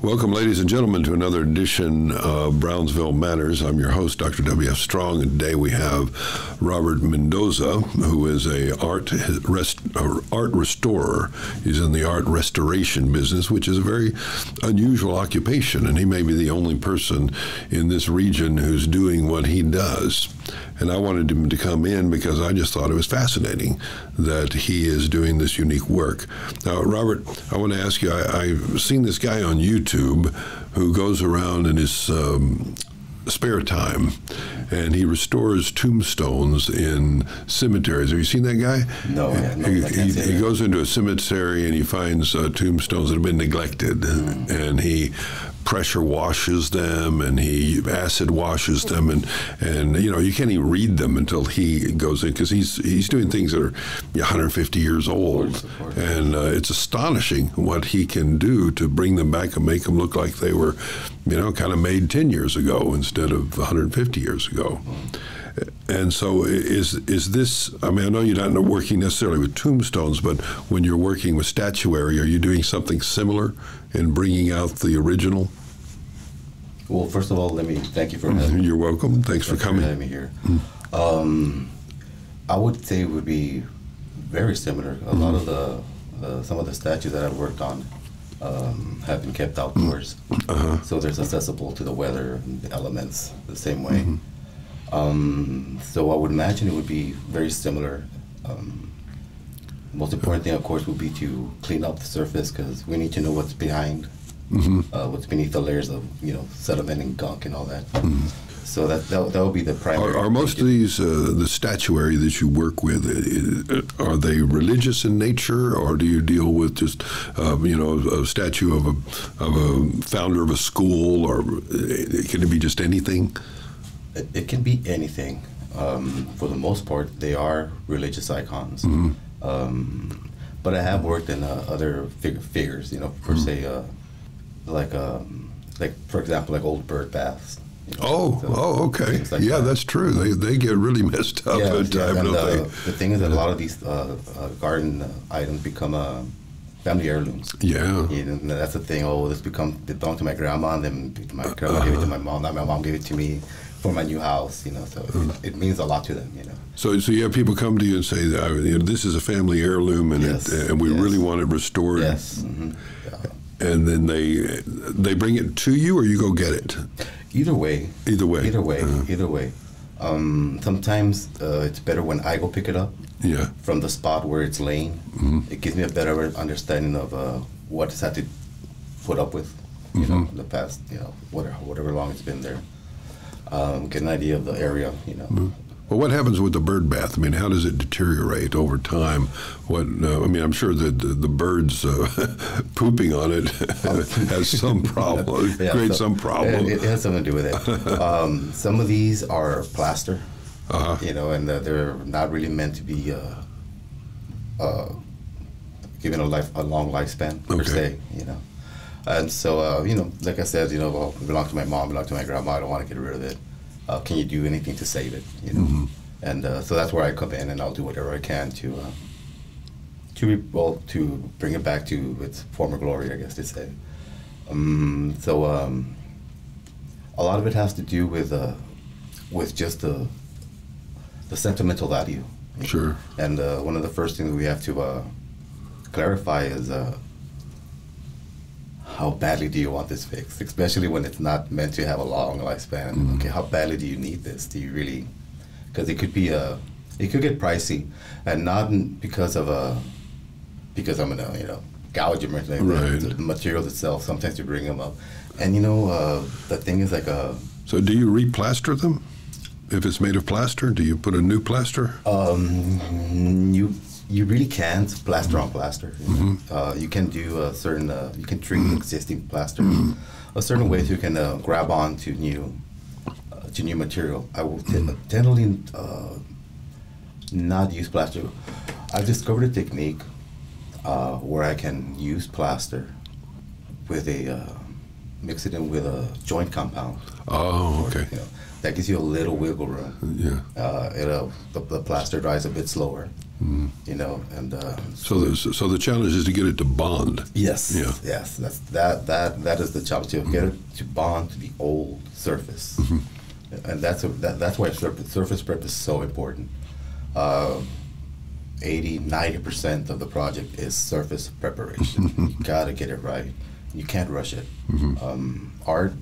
Welcome, ladies and gentlemen, to another edition of Brownsville Matters. I'm your host, Dr. W.F. Strong, and today we have Robert Mendoza, who is a art restorer. He's in the art restoration business, which is a very unusual occupation, and he may be the only person in this region who's doing what he does. And I wanted him to come in because I just thought it was fascinating that he is doing this unique work. Now, Robert, I want to ask you, I've seen this guy on YouTube who goes around in his spare time and he restores tombstones in cemeteries. Have you seen that guy? No, he goes into a cemetery and he finds tombstones that have been neglected, and he pressure washes them and he acid washes them, and you know, you can't even read them until he goes in, because he's doing things that are 150 years old, of course. And it's astonishing what he can do to bring them back and make them look like they were, you know, kind of made 10 years ago instead of 150 years ago. And so is this, I mean, I know you're not working necessarily with tombstones, but when you're working with statuary, are you doing something similar in bringing out the original? Well, first of all, let me thank you for having me. You're welcome. Thanks for coming. Having me here. I would say it would be very similar. A lot of some of the statues that I've worked on have been kept outdoors, so they're accessible to the weather and the elements the same way. So I would imagine it would be very similar. Most important thing, of course, would be to clean up the surface, because we need to know what's behind, what's beneath the layers of, you know, sediment and gunk and all that. So that would be the primary. Are most of these the statuary that you work with, are they religious in nature, or do you deal with just you know, a statue of a founder of a school, or can it be just anything? It can be anything. For the most part, they are religious icons. But I have worked in other figures, you know, per se, like for example, like old bird baths. You know, okay. Like yeah, that. That's true. They get really messed up at times, don't they? The thing is that a lot of these garden items become family heirlooms. Yeah. And that's the thing. Oh, this belonged to my grandma, and then my grandma gave it to my mom. Now my mom gave it to me for my new house, you know, so it means a lot to them, you know. So you have people come to you and say, you know, this is a family heirloom, and and we really want it restored. Yes. And then they bring it to you, or you go get it? Either way. Either way. Either way. Either way. Sometimes it's better when I go pick it up. Yeah. From the spot where it's laying. It gives me a better understanding of what it's had to put up with, you know, in the past, you know, whatever long it's been there. Get an idea of the area, you know. Well, what happens with the bird bath? I mean, how does it deteriorate over time? I mean, I'm sure that the birds pooping on it has some problem, creates some problem. It has something to do with it. Some of these are plaster, you know, and they're not really meant to be given a long lifespan, per se, you know. And so, you know, like I said, you know, well, it belonged to my mom, belonged to my grandma, I don't want to get rid of it. Can you do anything to save it, you know? And so that's where I come in, and I'll do whatever I can to bring it back to its former glory, I guess to say. So a lot of it has to do with just the sentimental value. Sure. And one of the first things we have to clarify is how badly do you want this fixed, especially when it's not meant to have a long lifespan. Okay, how badly do you need this? Do you really? Because it could be it could get pricey, and not because I'm gonna, you know, gouge them or anything. Right. The materials itself, sometimes you bring them up, and you know, the thing is like So do you replaster them? If it's made of plaster, do you put a new plaster? You really can't plaster on plaster. You can do a certain, you can treat existing plaster a certain way so you can grab on to new material. I will generally not use plaster. I've discovered a technique where I can use plaster with mix it in with a joint compound. Oh, okay. You know, that gives you a little wiggle room. Yeah. The plaster dries a bit slower. You know, and so the challenge is to get it to bond. Yes, Yeah. yes, that is the challenge, to get it to bond to the old surface, and that's why surface prep is so important. 80-90% of the project is surface preparation. You gotta get it right. You can't rush it. Art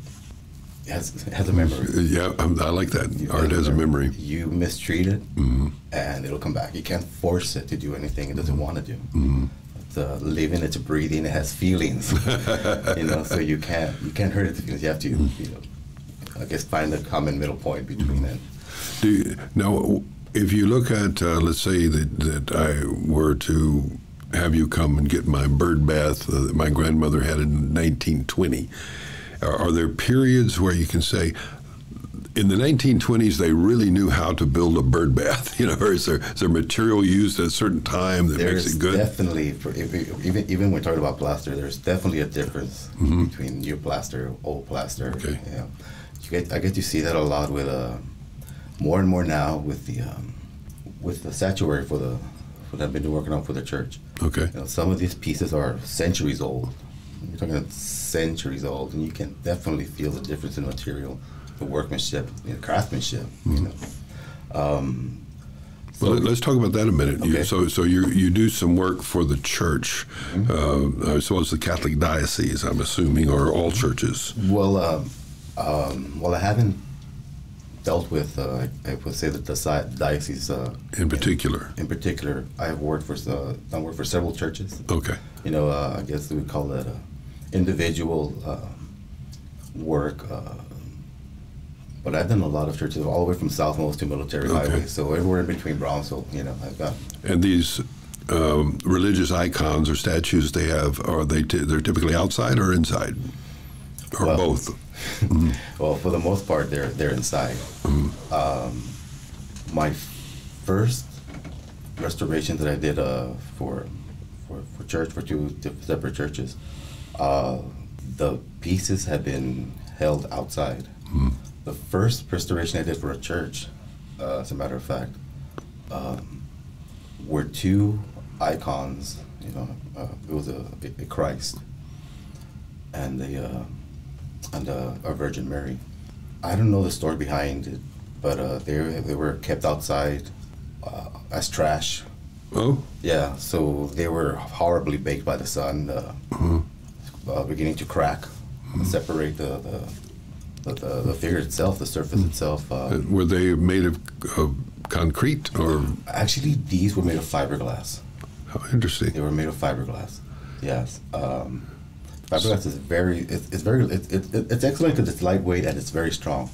has a memory. Yeah, I like that. Art has a memory. You mistreat it, and it'll come back. You can't force it to do anything it doesn't want to do. It's living, it's breathing, it has feelings. You know, so you can't hurt its feelings. You have to, you know, I guess, find a common middle point between it. Now, if you look at, let's say that I were to have you come and get my bird bath that my grandmother had in 1920. Are there periods where you can say, in the 1920s, they really knew how to build a bird bath? You know, or is there material used at a certain time that makes it good? Definitely, even when we're talking about plaster, there's definitely a difference between new plaster, old plaster. Okay. Yeah. I get to see that a lot with more and more now with the statuary for what I've been working on for the church. Okay. You know, some of these pieces are centuries old. You're talking about centuries old, and you can definitely feel the difference in material, the workmanship, the craftsmanship. You know. Well, let's talk about that a minute. Okay. So you do some work for the church. I suppose the Catholic diocese, I'm assuming, or all churches. Well, I haven't dealt with, I would say, the diocese. In particular. In particular, I have worked for several churches. Okay. You know, I guess we would call that individual work. But I've done a lot of churches, all the way from Southmost to Military Highway. So everywhere in between Brownsville, you know, I've got. And these religious icons or statues they have, they're typically outside or inside, or both? Well, for the most part, they're inside. My first restoration that I did for church, for two separate churches, the pieces had been held outside. The first restoration I did for a church, as a matter of fact, were two icons. You know, it was a Christ and a Virgin Mary. I don't know the story behind it, but they were kept outside as trash. Oh? Yeah, so they were horribly baked by the sun, beginning to crack, separate the figure itself, the surface itself. Were they made of concrete or? Actually, these were made of fiberglass. How interesting. They were made of fiberglass. Yes. Fiberglass is it's excellent because it's lightweight and it's very strong.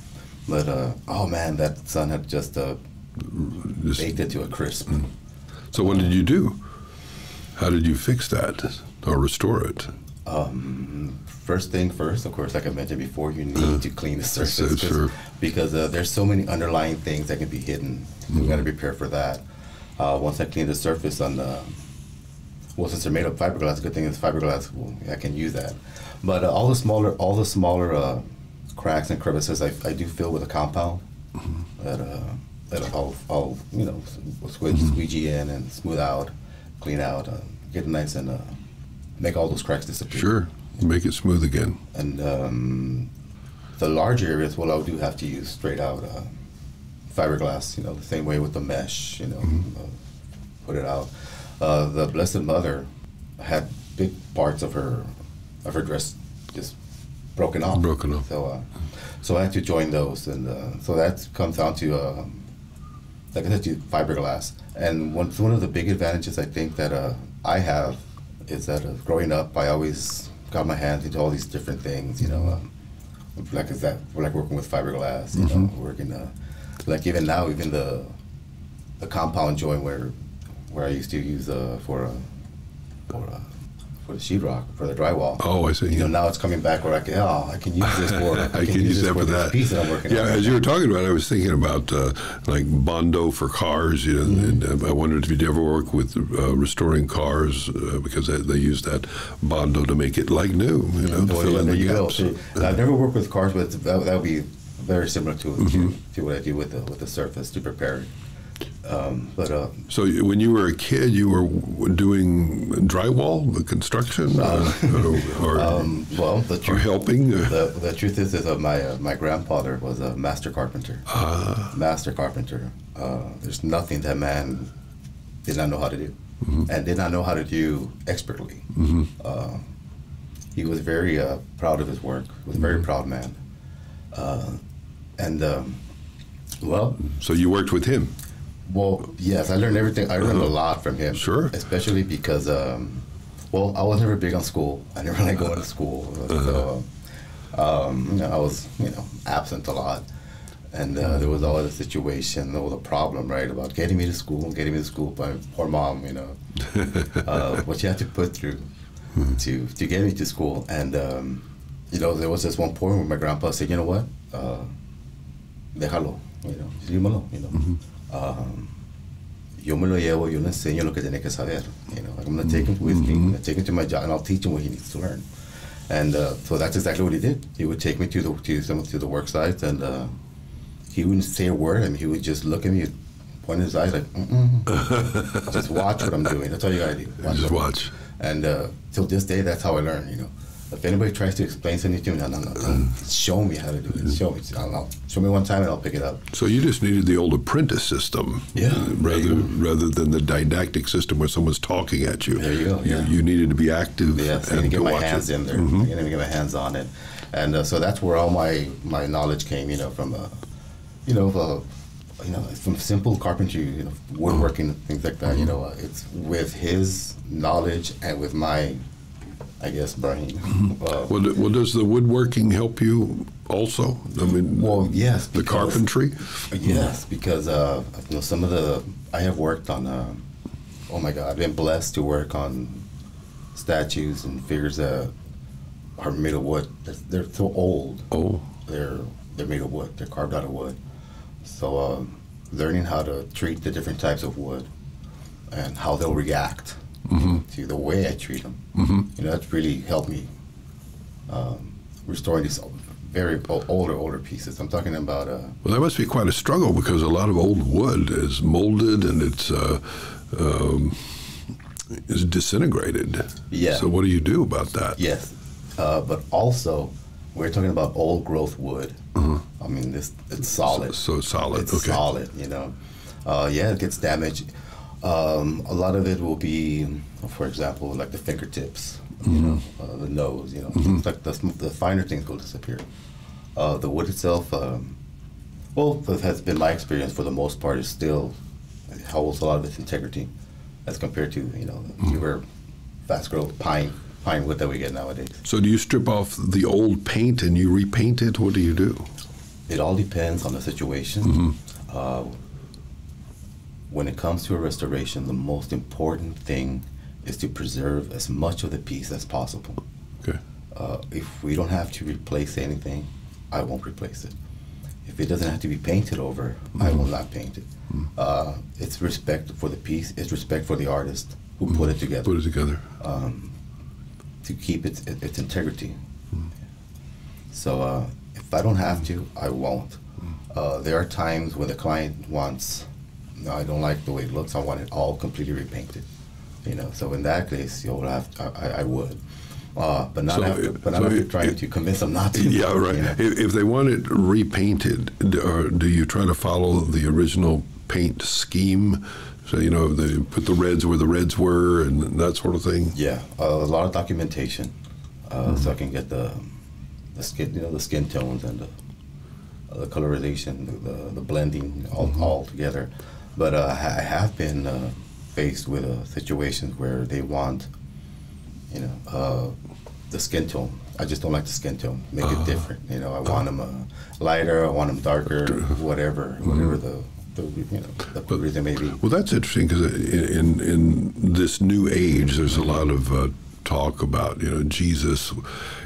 But oh man, that sun had just baked it to a crisp. So what did you do? How did you fix that or restore it? First thing first, of course, like I mentioned before, you need to clean the surface because there's so many underlying things that can be hidden. You've got to be prepared for that. Once I clean the surface since they're made of fiberglass, the good thing is fiberglass, I can use that. But all the smaller cracks and crevices, I do fill with a compound that I'll squeegee in and smooth out, clean out, get it nice and make all those cracks disappear. Sure, make it smooth again. And the larger areas, well, I do have to use straight out fiberglass, you know, the same way with the mesh, you know, put it out. The Blessed Mother had big parts of her dress just broken off. So I had to join those, and so that comes down to, like I said, to fiberglass. And one of the big advantages I think that I have is that growing up, I always got my hands into all these different things, you know, like working with fiberglass, you know, working like even now, even the compound joint where I used to use for the sheetrock, for the drywall. Oh, I see. You know, now it's coming back where I can use this for. I can use that for that piece that I'm working on. Yeah, as you were talking about, I was thinking about like Bondo for cars. You know, and I wondered if you'd ever work with restoring cars because they use that Bondo to make it like new. You know, to fill in the gaps. I've never worked with cars, but that would be very similar to what I do with the surface to prepare it. So when you were a kid, you were doing drywall, the construction, well, the truth, or helping. The truth is my grandfather was a master carpenter. Master carpenter. There's nothing that man did not know how to do, and did not know how to do expertly. He was very proud of his work. Was a very proud man, well. So you worked with him. Well, yes, I learned everything. I learned a lot from him. Sure. Especially because, well, I was never big on school. I never liked going to school. So, I was, absent a lot. And there was always a situation, there was a problem, right, about getting me to school by poor mom, what you had to put through to get me to school. And, there was this one point where my grandpa said, you know what, déjalo, dímelo, yo me lo llevo, yo le enseño lo que tiene que saber. Like I'm going to take him with me, I'm going to take him to my job, and I'll teach him what he needs to learn. And so that's exactly what he did. He would take me to the work sites, and he wouldn't say a word. I mean, he would just look at me, point his eyes like, just watch what I'm doing. That's all you got to do. Just watch. And till this day, that's how I learn, If anybody tries to explain something to me, no. Show me how to do it. Show me one time and I'll pick it up. So you just needed the old apprentice system, rather than the didactic system where someone's talking at you. There you go. Yeah. You needed to be active. Yes, I need to get my hands in there. I need to get my hands on it, and so that's where all my knowledge came. From from simple carpentry, woodworking, things like that. It's with his knowledge and with my, I guess, brain. Well, does the woodworking help you also? I mean, yes. The carpentry? Yes, because some of I have worked on, oh my God, I've been blessed to work on statues and figures that are made of wood. They're so old. Oh. They're made of wood. They're carved out of wood. So learning how to treat the different types of wood and how they'll react to the way I treat them. That's really helped me restoring these very older pieces. I'm talking about. Well, that must be quite a struggle because a lot of old wood is molded and it's is disintegrated. Yeah. So what do you do about that? Yes, but also we're talking about old growth wood. I mean, it's solid. So solid. It's solid. It gets damaged. A lot of it will be, for example, like the fingertips, the nose, things like the finer things will disappear. The wood itself, it has been my experience for the most part, it holds a lot of its integrity as compared to, newer, fast growth pine wood that we get nowadays. So do you strip off the old paint and you repaint it? What do you do? It all depends on the situation. When it comes to a restoration, the most important thing is to preserve as much of the piece as possible. Okay. If we don't have to replace anything, I won't replace it. If it doesn't have to be painted over, I will not paint it. It's respect for the piece. It's respect for the artist who put it together. Put it together. To keep its integrity. So if I don't have to, I won't. There are times when the client wants, no, I don't like the way it looks. I want it all completely repainted. So in that case, I would. But not after trying to convince them not to. Yeah, right. If they want it repainted, do you try to follow the original paint scheme? So, they put the reds where the reds were and that sort of thing? Yeah, a lot of documentation so I can get the skin, the skin tones and the colorization, the blending all together. But I have been faced with situations where they want, the skin tone. I just don't like the skin tone. Make it different. I want them lighter. I want them darker. Whatever the reason may be. Well, that's interesting because in this new age, there's a lot of talk about Jesus.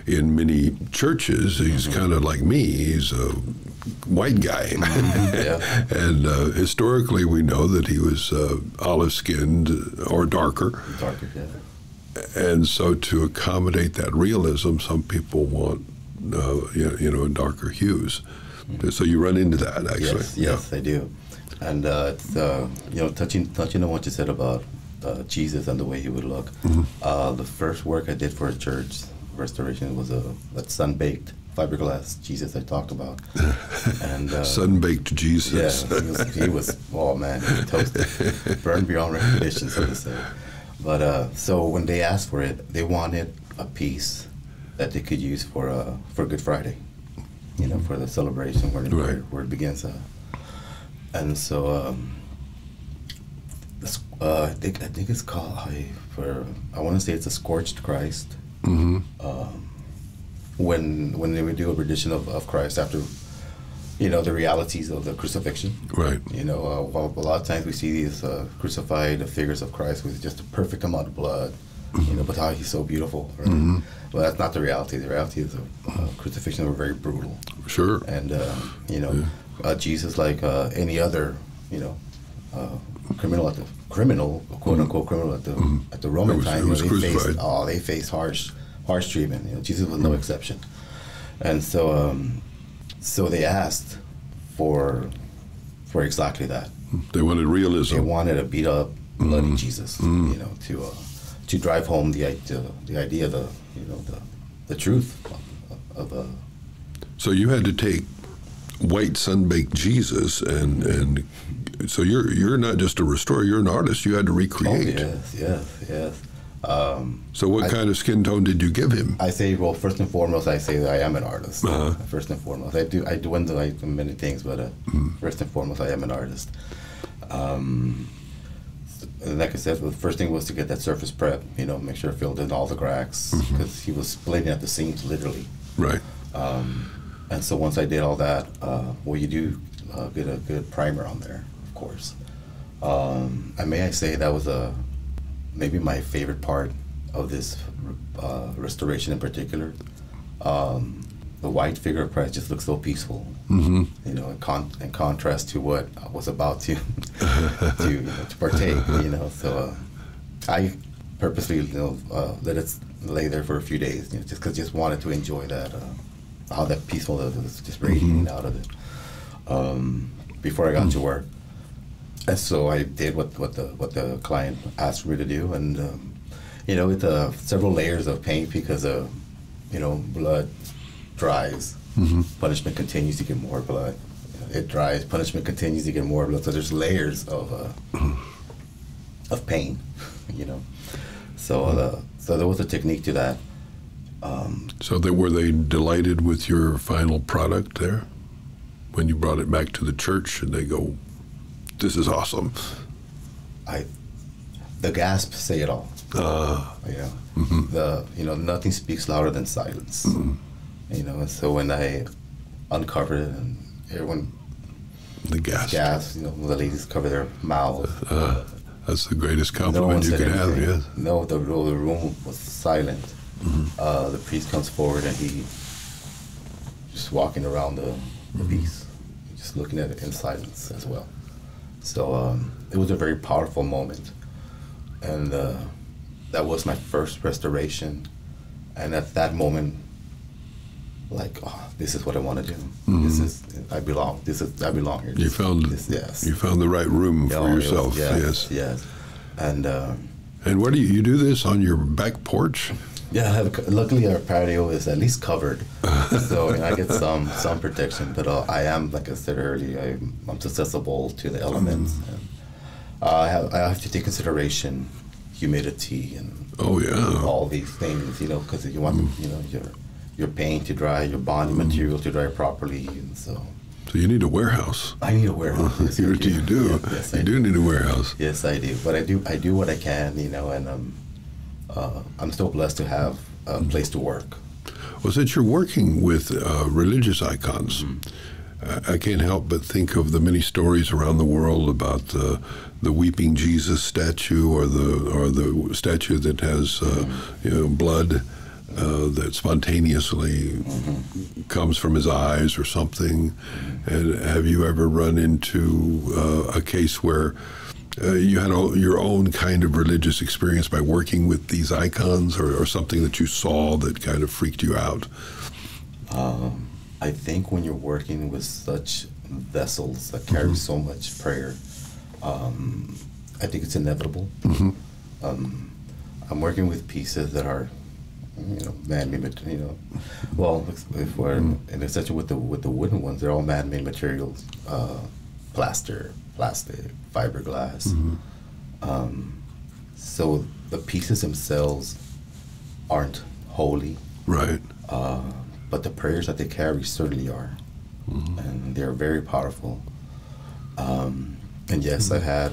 In many churches, he's kind of like me. He's a white guy, and historically, we know that he was olive-skinned or darker. Darker, yeah. And so, to accommodate that realism, some people want darker hues. So you run into that, actually. Yes, I do. And it's touching on what you said about Jesus and the way he would look. The first work I did for a church restoration was that sun-baked fiberglass Jesus I talked about. And sun-baked Jesus. Yeah, he was oh man, he was toasted, burned beyond recognition, so to say. But so when they asked for it, they wanted a piece that they could use for Good Friday, for the celebration where it begins. And so I think it's called I want to say it's a scorched Christ. When they would do a rendition of Christ after, the realities of the crucifixion. Right. Well, a lot of times we see these crucified figures of Christ with just a perfect amount of blood, but how he's so beautiful. Right? Well, that's not the reality. The reality is crucifixion were very brutal. Sure. And, Jesus, like any other, criminal, quote unquote criminal at the Roman time, they faced harsh treatment. Jesus was no exception. And so they asked for exactly that. They wanted realism. They wanted a beat up, bloody Jesus, to drive home the idea, the truth of. So you had to take white sun-baked Jesus and so you're not just a restorer, you're an artist. You had to recreate. Oh, yes. So what kind of skin tone did you give him? I say, well, first and foremost, I say that I am an artist. First and foremost, I do many things, but first and foremost, I am an artist. Like I said, the first thing was to get that surface prep. Make sure it filled in all the cracks because he was splitting at the seams, literally. Right. And so once I did all that, you do get a good primer on there, of course. And may I say that was maybe my favorite part of this restoration in particular. The white figure of Christ just looks so peaceful, in contrast to what I was about to to partake. So I purposely let it lay there for a few days, just wanted to enjoy that, how that peaceful it was just radiating out of it before I got to work. And so I did what the client asked me to do, and with several layers of paint because blood dries, punishment continues to get more blood. It dries, punishment continues to get more blood. So there's layers of pain, So there was a technique to that. So were they delighted with your final product there when you brought it back to the church, and they go, "This is awesome"? The gasps say it all. Nothing speaks louder than silence. And so when I uncovered it and everyone gasped, the ladies cover their mouths. That's the greatest compliment you could have, yes. No, the room was silent. The priest comes forward and he just walking around the piece, just looking at it in silence as well. So it was a very powerful moment, and that was my first restoration. And at that moment, this is what I want to do. I belong here. You found the right room for yourself. Yes. And what do you do this on your back porch? Yeah, luckily our patio is at least covered, so I get some protection. But I am, like I said earlier, I'm susceptible to the elements. And I have to take consideration humidity and all these things, because you want your paint to dry, your bonding material to dry properly, and so. So you need a warehouse. I need a warehouse. Yes, you do. Yes, you do need a warehouse. Yes, I do. But I do what I can, and I'm still blessed to have a place to work. Well, since you're working with religious icons, I can't help but think of the many stories around the world about the weeping Jesus statue, or the statue that has blood that spontaneously comes from his eyes or something. And have you ever run into a case where you had your own kind of religious experience by working with these icons, or something that you saw that kind of freaked you out? I think when you're working with such vessels that carry so much prayer. I think it's inevitable. I'm working with pieces that are, man-made, well, if we're in a section with the wooden ones, they're all man-made materials, plaster, plastic, fiberglass. So the pieces themselves aren't holy, Right. but the prayers that they carry certainly are, and they're very powerful. And yes, I've had,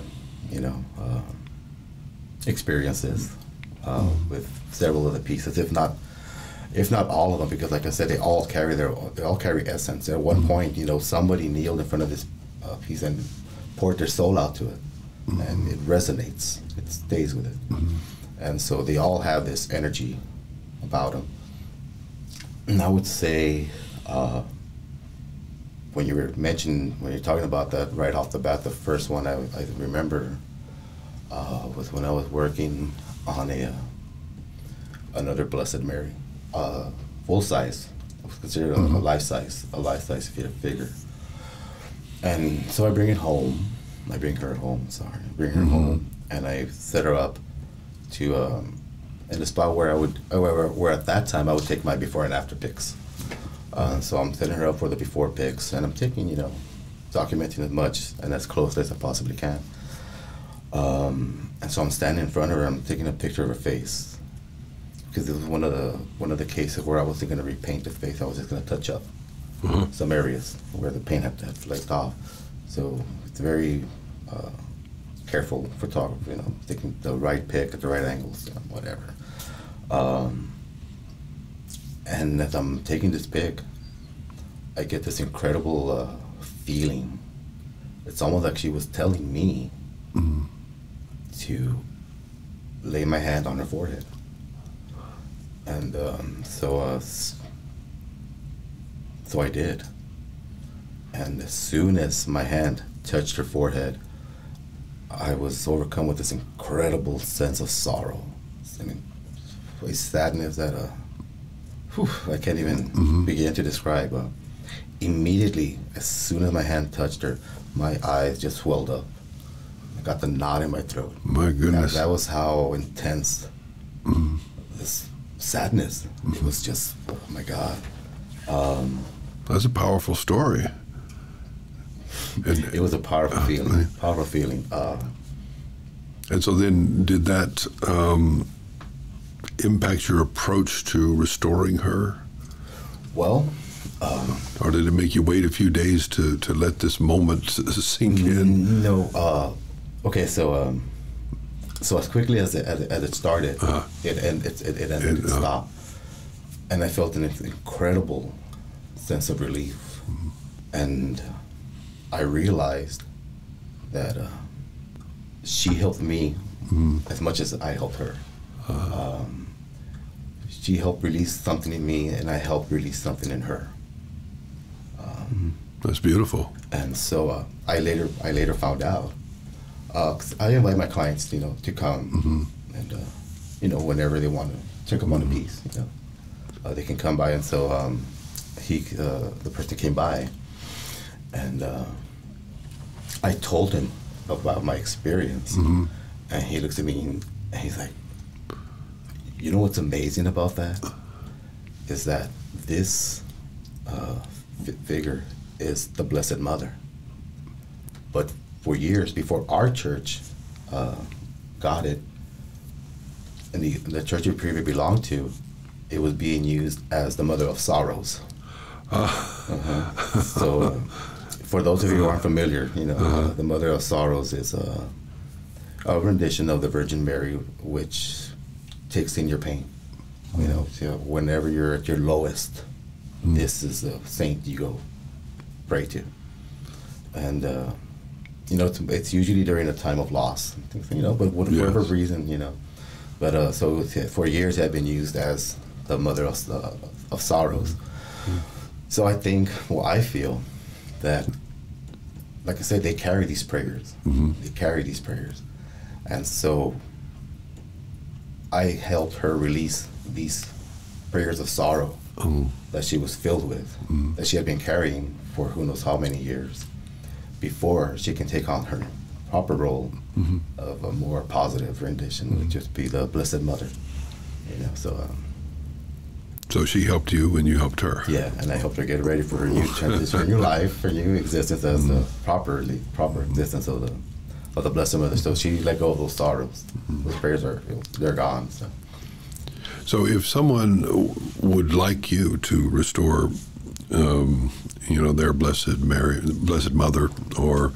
experiences with several of the pieces, if not all of them, because like I said, they all carry essence. At one point, somebody kneeled in front of this piece and poured their soul out to it, and it resonates. It stays with it, and so they all have this energy about them. And I would say, when you're talking about that right off the bat, the first one I remember was when I was working on another Blessed Mary, full size. It was considered a life size figure. And so I bring her home. Bring her home, and I set her up to in the spot where where at that time I would take my before and after pics. So I'm setting her up for the before pics, and I'm taking, documenting as much and as close as I possibly can. And so I'm standing in front of her. I'm taking a picture of her face, because it was one of the cases where I wasn't going to repaint the face. I was just going to touch up some areas where the paint had flaked off. So it's very careful photography, taking the right pic at the right angles, whatever. And as I'm taking this pic, I get this incredible feeling. It's almost like she was telling me to lay my hand on her forehead. And so I did. And as soon as my hand touched her forehead, I was overcome with this incredible sense of sorrow. A sadness that I can't even begin to describe. Immediately, as soon as my hand touched her, my eyes just swelled up. I got the knot in my throat. My goodness. That was how intense this sadness. It was just, oh my God. That's a powerful story. It was a powerful feeling. Powerful feeling. And so then, did that impact your approach to restoring her? Well, or did it make you wait a few days to let this moment sink in? No. Okay, so as quickly as it started, it ended. It stopped, and I felt an incredible sense of relief, and I realized that she helped me as much as I helped her. She helped release something in me, and I helped release something in her. That's beautiful. And so I later found out. 'Cause I invite my clients, to come, and whenever they want to check up on a piece, they can come by. And so the person came by, and I told him about my experience, and he looks at me and he's like, "You know what's amazing about that is that this figure is the Blessed Mother, but for years before our church got it, and the church we previously belonged to, it was being used as the Mother of Sorrows." So for those of you who aren't familiar, the Mother of Sorrows is a rendition of the Virgin Mary, which takes in your pain. So whenever you're at your lowest, this is the saint you go pray to. And it's usually during a time of loss, but whatever reason, But so for years it had been used as the Mother of Sorrows. So I feel that, like I said, they carry these prayers. They carry these prayers. And so I helped her release these prayers of sorrow that she was filled with, that she had been carrying for who knows how many years before she can take on her proper role of a more positive rendition, would just be the Blessed Mother. You know, So she helped you and you helped her. Yeah, and I helped her get ready for her new transition, her new life, her new existence as the proper existence of the Blessed Mother. So she let go of those sorrows. Those prayers they're gone. So if someone would like you to restore, their Blessed Mother, or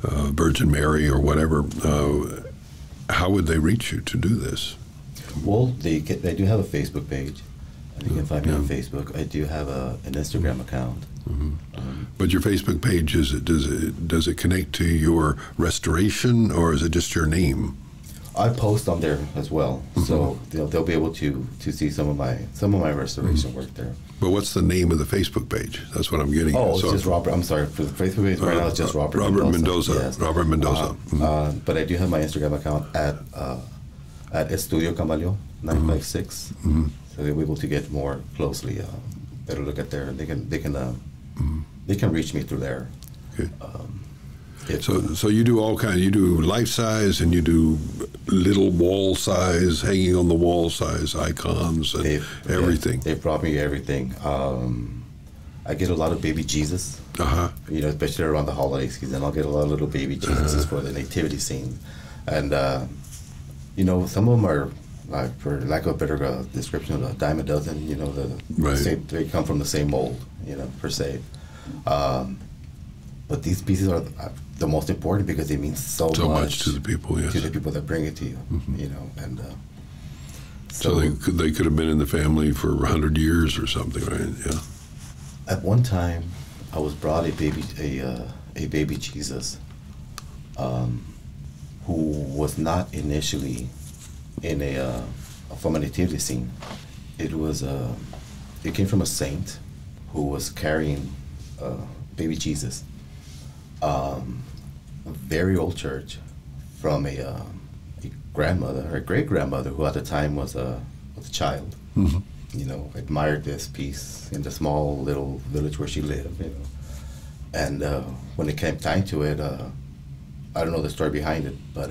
Virgin Mary, or whatever, how would they reach you to do this? Well, they do have a Facebook page. You can find me on Facebook. I do have an Instagram account. But your Facebook page, does it connect to your restoration, or is it just your name? I post on there as well, so they'll be able to see some of my restoration work there. But what's the name of the Facebook page? That's what I'm getting at. Oh, it's just Robert. I'm sorry, for the Facebook page right now, it's just Robert Mendoza. Yes. Robert Mendoza. But I do have my Instagram account at Estudio Camalio 956. So they'll be able to get more closely. Better look at there, and they can reach me through there. Okay. So you do all kinds. You do life size, and you do little wall size, hanging on the wall size icons, and everything. They've brought me everything. I get a lot of baby Jesus. Especially around the holiday season, I'll get a lot of little baby Jesuses for the nativity scene, and some of them are, for lack of a better description, a dime a dozen. They come from the same mold, per se. But these pieces are the most important because they mean so much to the people. Yes. To the people that bring it to you. And so they could have been in the family for 100 years or something, right? Yeah. At one time, I was brought a baby Jesus, who was not initially in from a nativity scene. It came from a saint who was carrying baby Jesus. A very old church from a grandmother, or a great-grandmother, who at the time was a child. Admired this piece in the small little village where she lived. And when it came time to it, I don't know the story behind it, but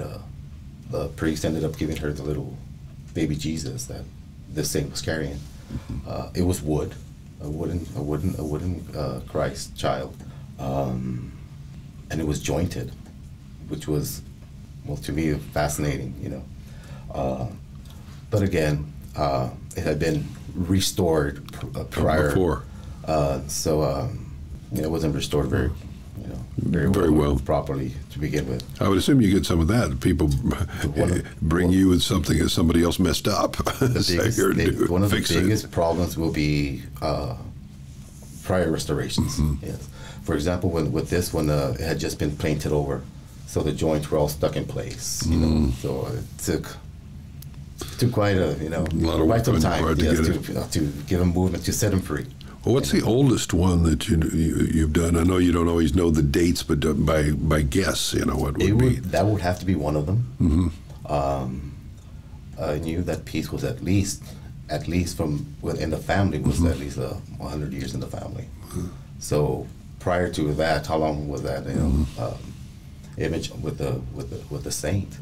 the priest ended up giving her the little baby Jesus that this saint was carrying. It was wood, a wooden Christ child. And it was jointed, which was, to me, fascinating, But again, it had been restored prior. Before. It wasn't restored very well, properly to begin with. I would assume you get some of that. People bring you with something that somebody else messed up. One of the biggest problems will be prior restorations. Yes. For example, with this one, it had just been painted over, so the joints were all stuck in place. So it took quite a lot of work on your part to give them movement, to set them free. Well, what's the oldest one that you've done? I know you don't always know the dates, but by guess, what would be? That would have to be one of them. I knew that piece was at least from within the family was at least 100 years in the family. So prior to that, how long was that? Image with the saint.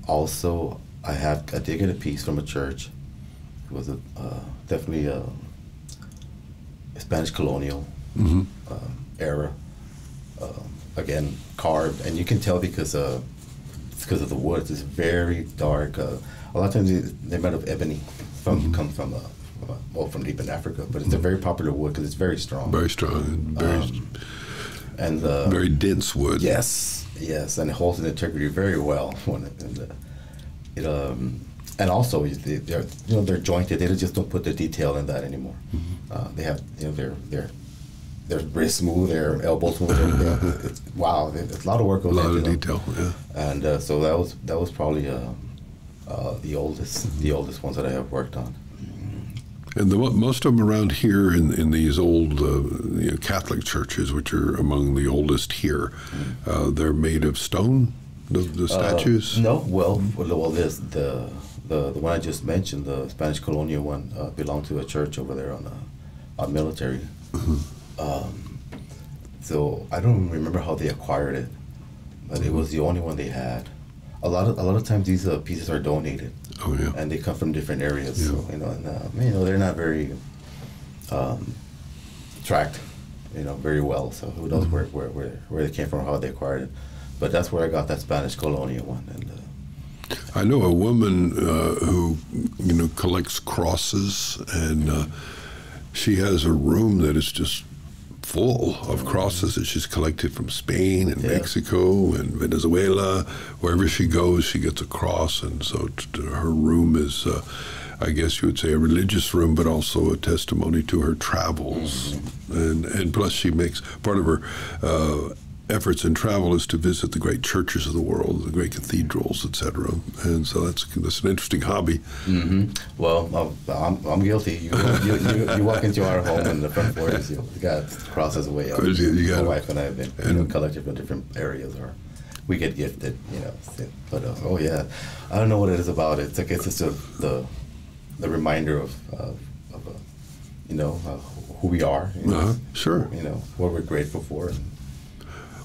Also, I did get a piece from a church. It was definitely a Spanish colonial era. Again, carved, and you can tell because it's because of the wood. It's very dark. A lot of times they're made of ebony, comes from deep in Africa, but it's a very popular wood because it's very strong. Very strong, very dense wood. Yes, and it holds its integrity very well. And also they're jointed. They just don't put the detail in that anymore. They have their wrists smooth, their elbows smooth. It's a lot of work goes into it. A lot of detail. Yeah. And so that was probably the oldest ones that I have worked on. And most of them around here in these old Catholic churches, which are among the oldest here, they're made of stone. The statues? No. Well, there's The one I just mentioned, the Spanish colonial one, belonged to a church over there on Military. So I don't remember how they acquired it, but it was the only one they had. A lot of times these pieces are donated. Oh yeah. And they come from different areas. Yeah. So, they're not very tracked, very well. So who knows where they came from, how they acquired it. But that's where I got that Spanish colonial one. And I know a woman who collects crosses, and she has a room that is just full of crosses that she's collected from Spain and Mexico and Venezuela. Wherever she goes, she gets a cross, and so her room is, I guess you would say, a religious room, but also a testimony to her travels. And plus, she makes part of her efforts in travel is to visit the great churches of the world, the great cathedrals, etc. And so that's an interesting hobby. Well, I'm guilty. You walk into our home and the front door is you got crosses away up. My wife and I have been collected from different areas, or we get gifted, But I don't know what it is about it. I guess it's just the reminder of who we are. Sure. What we're grateful for.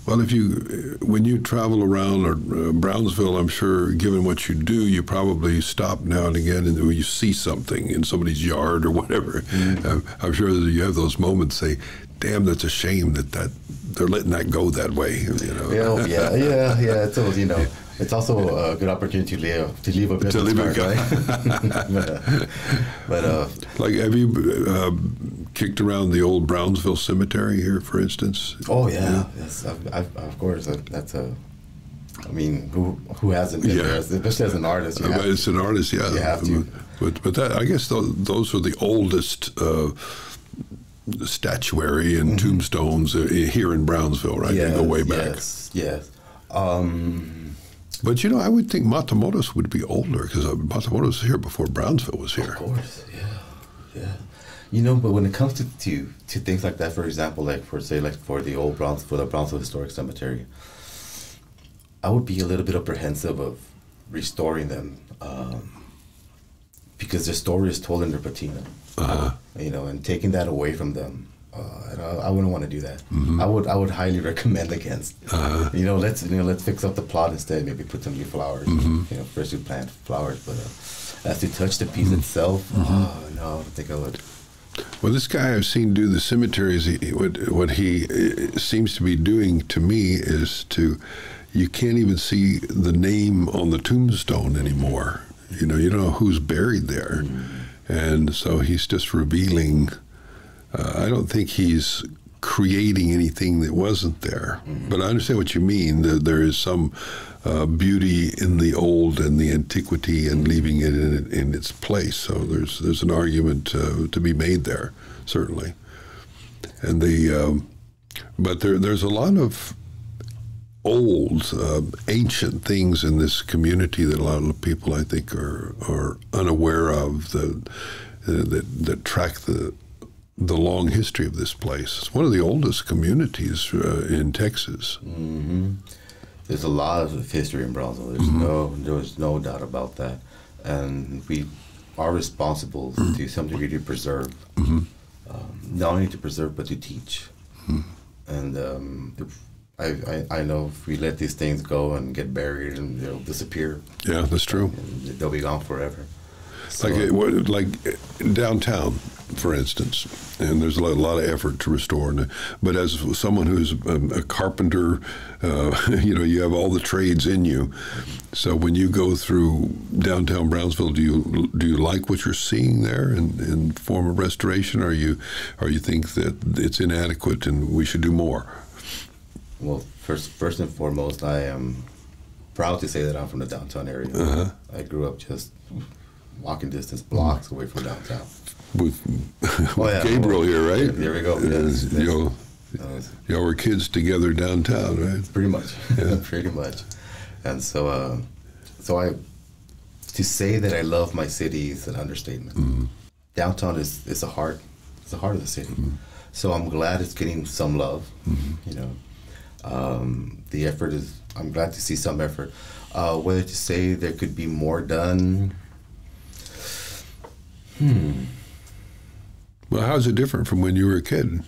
Well, when you travel around Brownsville, I'm sure, given what you do, you probably stop now and again and you see something in somebody's yard or whatever. I'm sure that you have those moments, say, damn, that's a shame that they're letting that go that way. Yeah. It's also a good opportunity to leave a business card, right? But like, have you kicked around the old Brownsville Cemetery here, for instance? Oh yeah. Yes, of course. That's who hasn't been there? Especially as an artist. As an artist, yeah. You have to. But that, I guess those are the oldest statuary and tombstones here in Brownsville, right? Yes, they go way back. Yes. But I would think Matamoros would be older, because Matamoros was here before Brownsville was here. Of course, yeah. But when it comes to things like that, for example, like for the old Brownsville Historic Cemetery, I would be a little bit apprehensive of restoring them, because their story is told in their patina. And taking that away from them. I wouldn't want to do that. I would highly recommend against. Let's fix up the plot instead. Maybe put some new flowers. Freshly planted flowers. But as to touch the piece itself, no, I don't think I would. Well, this guy I've seen do the cemeteries, what he seems to be doing to me is you can't even see the name on the tombstone anymore. You don't know who's buried there, and so he's just revealing. I don't think he's creating anything that wasn't there. But I understand what you mean, that there is some beauty in the old and the antiquity and leaving it in its place. So there's an argument to be made there, certainly. And but there's a lot of old, ancient things in this community that a lot of people, I think, are unaware of, that track the long history of this place. It's one of the oldest communities in Texas. There's a lot of history in Brownsville. There's no doubt about that, and we are responsible to some degree to preserve, not only to preserve but to teach. And I know if we let these things go and get buried and they'll disappear. Yeah, that's true. They'll be gone forever. So, like downtown, for instance, and there's a lot of effort to restore. But as someone who's a carpenter, you have all the trades in you. So when you go through downtown Brownsville, do you like what you're seeing there in form of restoration, or you think that it's inadequate and we should do more? Well, first and foremost, I am proud to say that I'm from the downtown area. I grew up just walking distance, blocks away from downtown. With Gabriel here, right? There we go. Y'all were kids together downtown, right? Pretty much. Pretty much. And so to say that I love my city is an understatement. Downtown is the heart. It's the heart of the city. So I'm glad it's getting some love. The effort is. I'm glad to see some effort. Whether to say there could be more done, Well, how's it different from when you were a kid?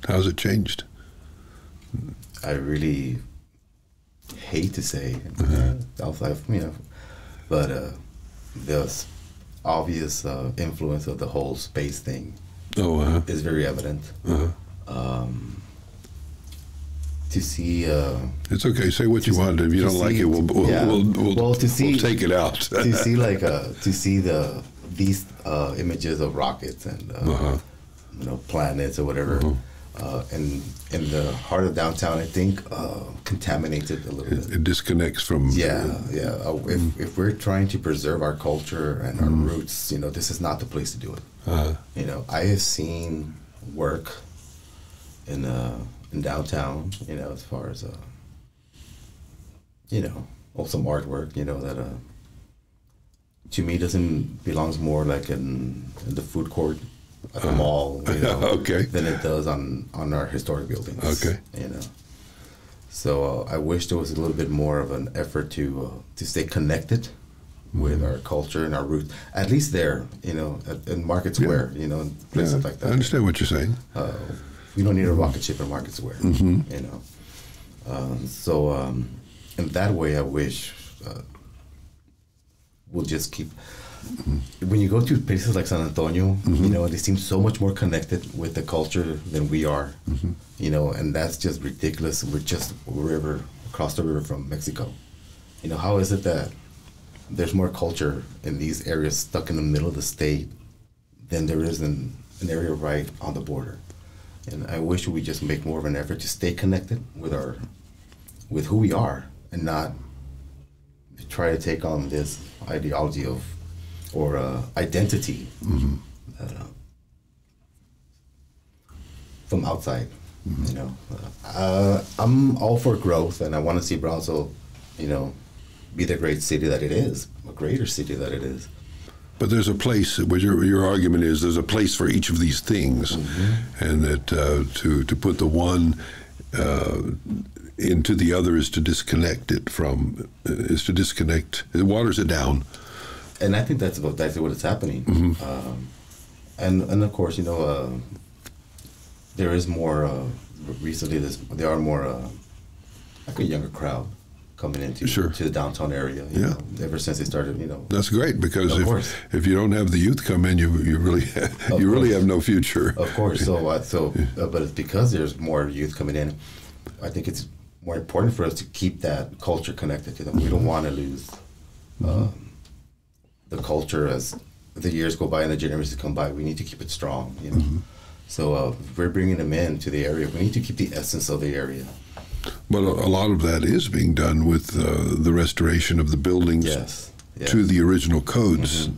How's it changed? I really hate to say, but the obvious influence of the whole space thing is very evident. To see, it's okay. Say what you want. If you don't like it, we'll take it out. To see to see these images of rockets and planets or whatever. And in the heart of downtown, I think contaminates it a little bit. It disconnects from. If we're trying to preserve our culture and our roots, this is not the place to do it. I have seen work in downtown, as far as some artwork, that to me belongs more like in the food court at the mall, than it does on our historic buildings. Okay. So I wish there was a little bit more of an effort to stay connected with our culture and our roots, at least there, in Market Square, and places like that. I understand what you're saying. We don't need a rocket ship in Market Square, So in that way, I wish we'll just keep. When you go to places like San Antonio, they seem so much more connected with the culture than we are, and that's just ridiculous. We're just across the river from Mexico. How is it that there's more culture in these areas stuck in the middle of the state than there is in an area right on the border? And I wish we just make more of an effort to stay connected with who we are and not try to take on this ideology or identity from outside. I'm all for growth, and I want to see Brownsville, be the great city that it is, a greater city that it is. But there's a place. What your argument is, there's a place for each of these things, and that to put the one into the other is to disconnect it from. It waters it down. And I think that's exactly what is happening. And of course, there is more. Recently, there are more like a younger crowd coming into to the downtown area. Ever since they started, That's great, because if you don't have the youth come in, you really have no future. Of course. But it's because there's more youth coming in. I think it's more important for us to keep that culture connected to them. We don't want to lose the culture as the years go by and the generations come by. We need to keep it strong. So if we're bringing them into the area, we need to keep the essence of the area. Well, a lot of that is being done with the restoration of the buildings to the original codes.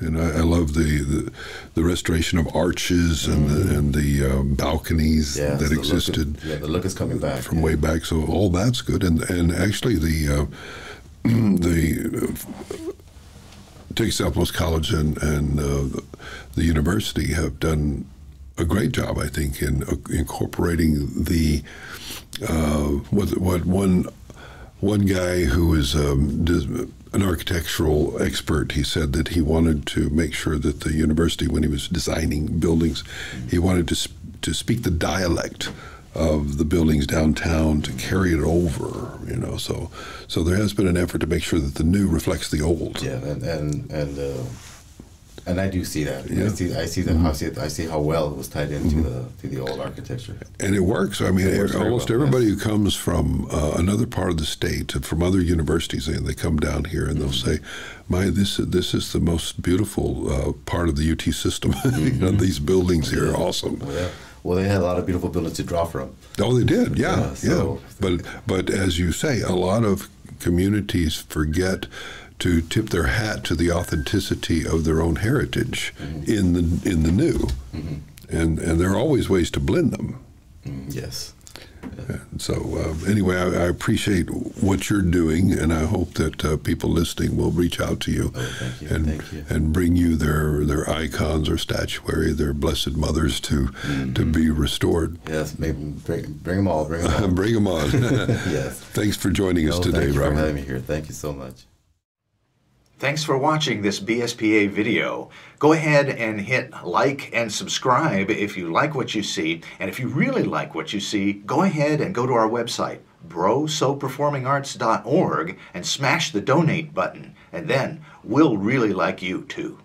And I love the restoration of arches and the balconies that existed. The look is coming back from way back. So all that's good. And actually the Texas College and the university have done a great job, I think, in incorporating the what one guy who is an architectural expert, he said that he wanted to make sure that the university, when he was designing buildings, he wanted to speak the dialect of the buildings downtown, to carry it over, So there has been an effort to make sure that the new reflects the old. And I do see that. I see how well it was tied into the old architecture. And it works. I mean, almost everybody who comes from another part of the state, from other universities, they come down here and they'll say, this is the most beautiful part of the UT system. These buildings here are awesome. Well, they had a lot of beautiful buildings to draw from. Oh, they did, yeah. But as you say, a lot of communities forget to tip their hat to the authenticity of their own heritage in the new, and there are always ways to blend them. Yes. And so anyway, I appreciate what you're doing, and I hope that people listening will reach out to you, Thank you. And bring you their icons or statuary, their blessed mothers to be restored. Yes, maybe bring them all. Bring them on. Yes. Thanks for joining us today, Robert. Thank you for Robert. having me here. Thank you so much. Thanks for watching this BSPA video. Go ahead and hit like and subscribe if you like what you see. And if you really like what you see, go ahead and go to our website, brosoperformingarts.org, and smash the donate button. And then we'll really like you too.